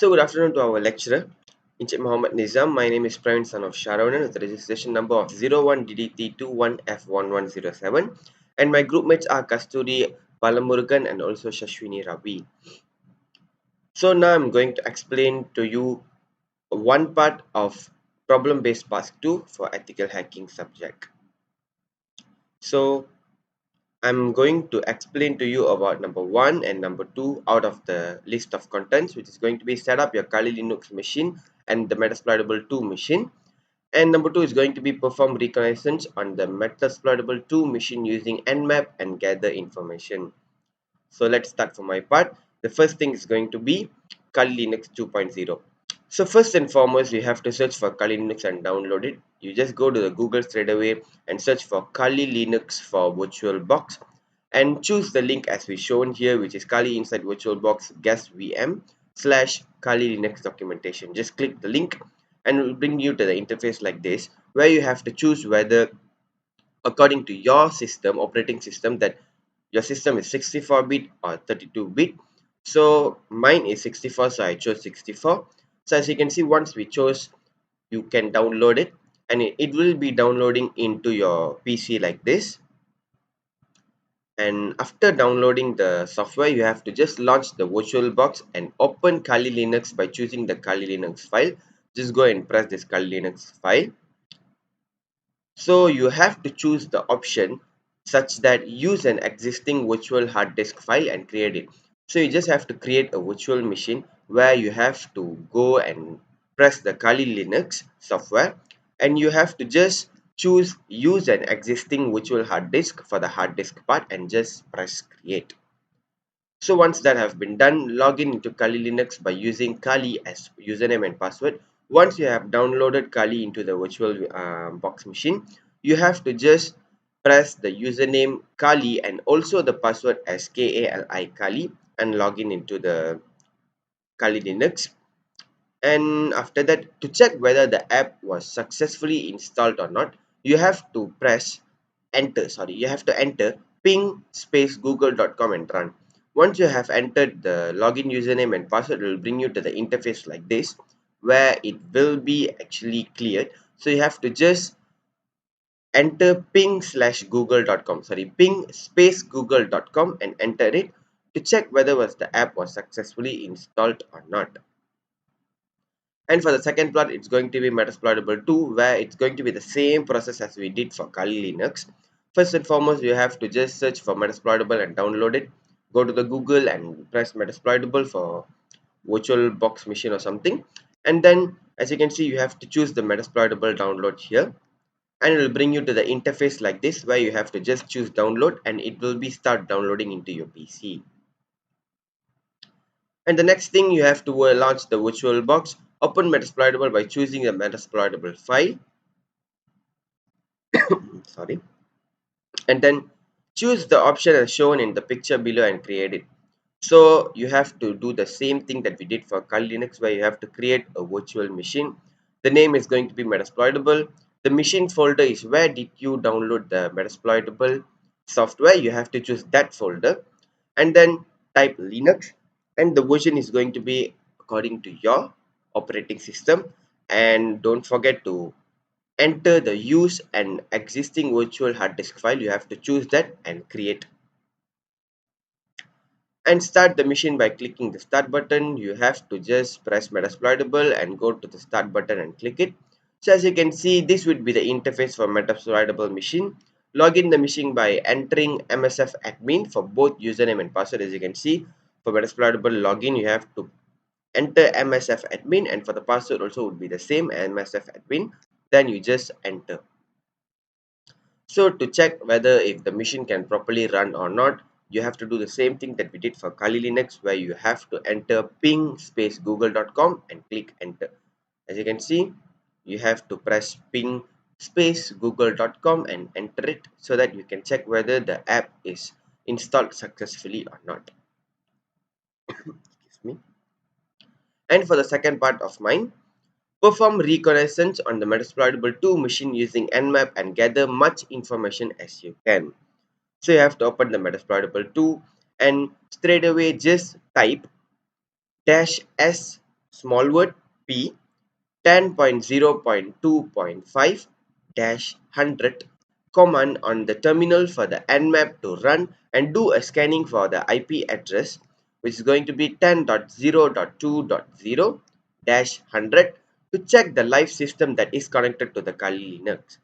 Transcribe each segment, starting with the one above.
So good afternoon to our lecturer, Encik Muhammad Nizam. My name is Pravin, son of Sharonan, with the registration number of 01DDT21F1107. And my group mates are Kasturi, Balamurugan, and also SHASHWINI Ravi. So now I'm going to explain to you one part of problem-based task 2 for ethical hacking subject. So I'm going to explain to you about number 1 and number 2 out of the list of contents, which is going to be set up your Kali Linux machine and the Metasploitable 2 machine. And number 2 is going to be perform reconnaissance on the Metasploitable 2 machine using Nmap and gather information. So let's start for my part. The first thing is going to be Kali Linux 2.0. So first and foremost, you have to search for Kali Linux and download it. You just go to the Google straight away and search for Kali Linux for VirtualBox and choose the link as we shown here, which is Kali inside VirtualBox guest VM / Kali Linux documentation. Just click the link and it will bring you to the interface like this, where you have to choose whether according to your system operating system that your system is 64-bit or 32-bit. So mine is 64, so I chose 64. So as you can see, once we chose, you can download it and it will be downloading into your PC like this. And after downloading the software, you have to just launch the VirtualBox and open Kali Linux by choosing the Kali Linux file. Just go and press this Kali Linux file. So you have to choose the option such that use an existing virtual hard disk file and create it. So you just have to create a virtual machine where you have to go and press the Kali Linux software, and you have to just choose use an existing virtual hard disk for the hard disk part and just press create. So once that have been done, log in into Kali Linux by using Kali as username and password. Once you have downloaded Kali into the virtual box machine, you have to just press the username Kali and also the password as KALI Kali and log in into the Kali Linux. And after that, to check whether the app was successfully installed or not, you have to press enter. You have to enter ping space google.com and run. Once you have entered the login username and password, it will bring you to the interface like this, where it will be actually cleared. So you have to just enter ping space google.com and enter it to check whether the app was successfully installed or not. And for the second plot, it's going to be Metasploitable 2, where it's going to be the same process as we did for Kali Linux. First and foremost, you have to just search for Metasploitable and download it. Go to the Google and press Metasploitable for VirtualBox machine or something. And then, as you can see, you have to choose the Metasploitable download here. And it will bring you to the interface like this, where you have to just choose download and it will be start downloading into your PC. And the next thing, you have to launch the VirtualBox. Open Metasploitable by choosing the Metasploitable file. Sorry. And then choose the option as shown in the picture below and create it. So you have to do the same thing that we did for Kali Linux, where you have to create a virtual machine. The name is going to be Metasploitable. The machine folder is where did you download the Metasploitable software. You have to choose that folder and then type Linux, and the version is going to be according to your operating system. And don't forget to enter the use an existing virtual hard disk file. You have to choose that and create and start the machine by clicking the start button. You have to just press Metasploitable and go to the start button and click it. So as you can see, this would be the interface for Metasploitable machine. Log in the machine by entering MSF admin for both username and password. As you can see, for Metasploitable login, you have to enter MSF admin, and for the password also would be the same, MSF admin. Then you just enter. So to check whether if the machine can properly run or not, you have to do the same thing that we did for Kali Linux, where you have to enter ping space google.com and click enter. As you can see, you have to press ping space google.com and enter it so that you can check whether the app is installed successfully or not. Excuse me. And for the second part of mine, perform reconnaissance on the Metasploitable 2 machine using Nmap and gather much information as you can. So you have to open the Metasploitable 2 and straight away just type -s small word P 10.0.2.5 100 command on the terminal for the nmap to run and do a scanning for the IP address, which is going to be 10.0.2.0 100 to check the live system that is connected to the Kali Linux.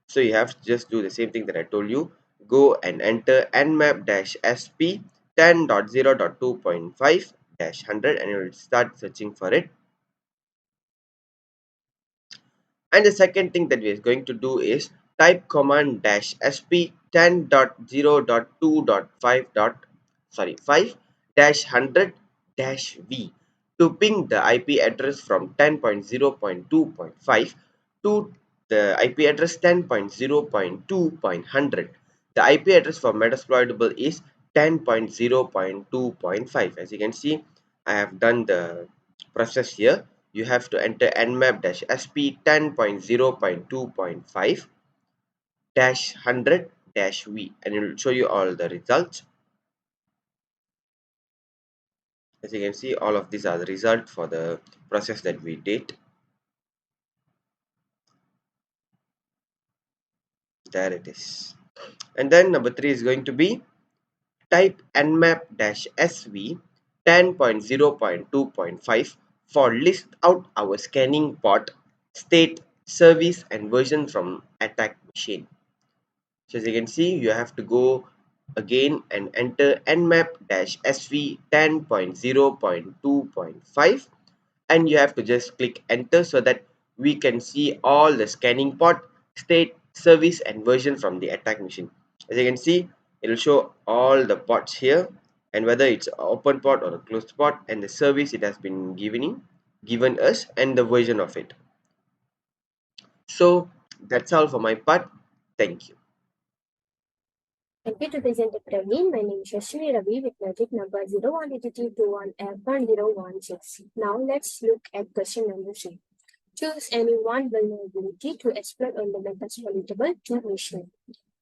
So you have to just do the same thing that I told you. Go and enter nmap-sp 10.0.2.5 100 and you will start searching for it. And the second thing that we are going to do is type command -sp 10.0.2.5 sorry 5 100 v to ping the IP address from 10.0.2.5 to the IP address 10.0.2.100. The IP address for Metasploitable is 10.0.2.5. As you can see, I have done the process here. You have to enter nmap-sp 10.0.2.5 100 v and it will show you all the results. As you can see, all of these are the result for the process that we did. There it is. And then number 3 is going to be type nmap-sv 10.0.2.5 for list out our scanning port, state, service and version from attack machine. So as you can see, you have to go again and enter nmap-sv 10.0.2.5 and you have to just click enter so that we can see all the scanning port, state, service and version from the attack machine. As you can see, it will show all the ports here and whether it's an open port or a closed port and the service it has been given us and the version of it. So that's all for my part. Thank you. Happy to present the Pravin. My name is SHASHWINI Ravi with logic number 018221F1016. Now let's look at question number 3. Choose any one vulnerability to exploit on the Metasploitable 2 machine.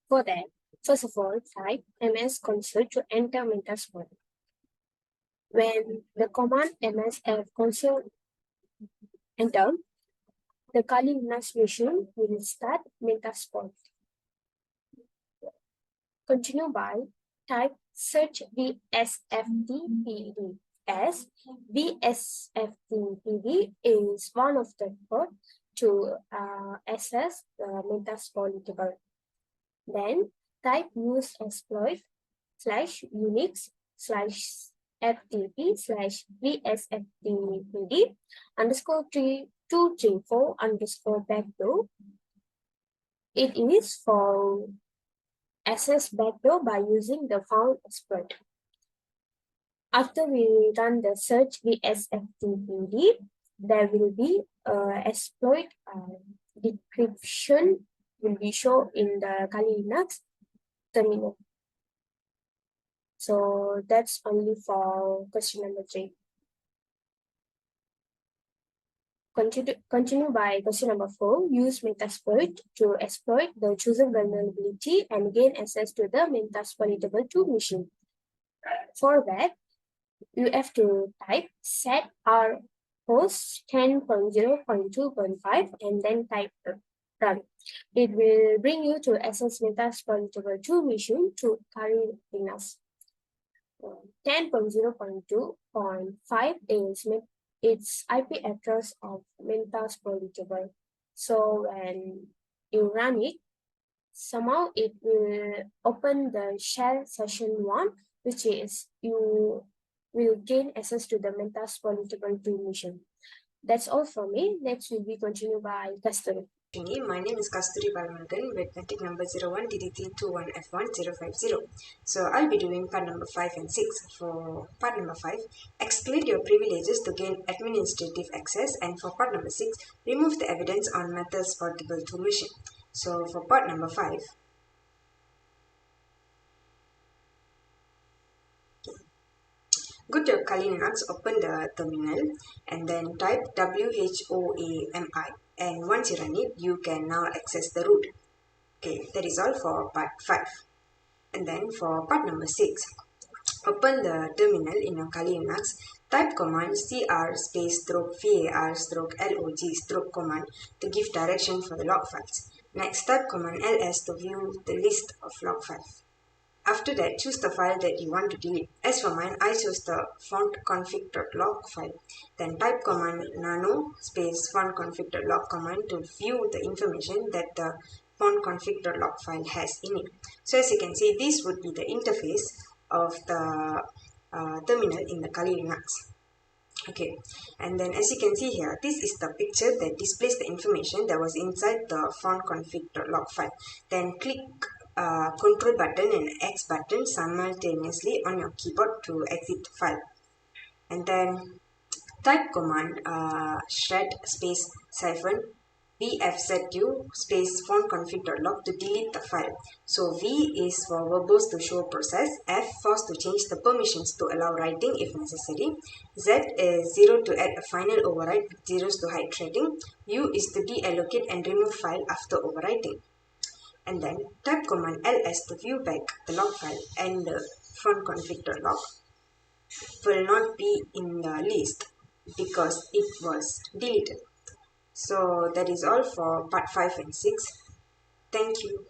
For that, first of all, type ms console to enter Metasploit. When the command msf console enter, the Kali Linux machine will start Metasploit. Continue by type search vsftpd as vsftpd is one of the code to access the Metasploitable. Then type use exploit /unix /ftp /vsftpd _3234 backdoor. It is for access backdoor by using the found exploit. After we run the search vsftpd, there will be exploit decryption will be shown in the Kali Linux terminal. So that's only for question number 3. Continue by question number 4. Use Metasploit to exploit the chosen vulnerability and gain access to the Metasploitable 2 machine. For that, you have to type set r host 10.0.2.5 and then type run. It will bring you to access Metasploitable 2 machine to Kali Linux. 10.0.2.5 is its IP address of Metasploitable. So when you run it, somehow it will open the shell session 1, which is you will gain access to the Metasploitable 2 mission. That's all from me. Next will be continued by Kasthuri. My name is Kasthuri with metric number 01DDT21F1050. So I'll be doing part number 5 and 6. For part number 5, exclude your privileges to gain administrative access, and for part number 6, remove the evidence on Metasploitable 2 machine. So for part number 5, go to Kali Linux, open the terminal and then type WHOAMI, and once you run it, you can now access the root. Okay, that is all for part 5. And then for part number 6, open the terminal in your Kali Linux, Type command cr space stroke var stroke log stroke command to give direction for the log files. Next, type command ls to view the list of log files. After that, choose the file that you want to delete. As for mine, I chose the font config.log file. Then type command nano space font config.log command to view the information that the font config.log file has in it. So as you can see, this would be the interface of the terminal in the Kali Linux. Okay, and then as you can see here, this is the picture that displays the information that was inside the font config.log file. Then click Control button and X button simultaneously on your keyboard to exit the file. And then type command shred space -, vfzu space font config.log to delete the file. So V is for verbose to show process, F force to change the permissions to allow writing if necessary, Z is 0 to add a final override with zeros to hide threading, U is to deallocate and remove file after overwriting. And then type command ls to view back the log file, and the font config.log will not be in the list because it was deleted. So that is all for part 5 and 6. Thank you.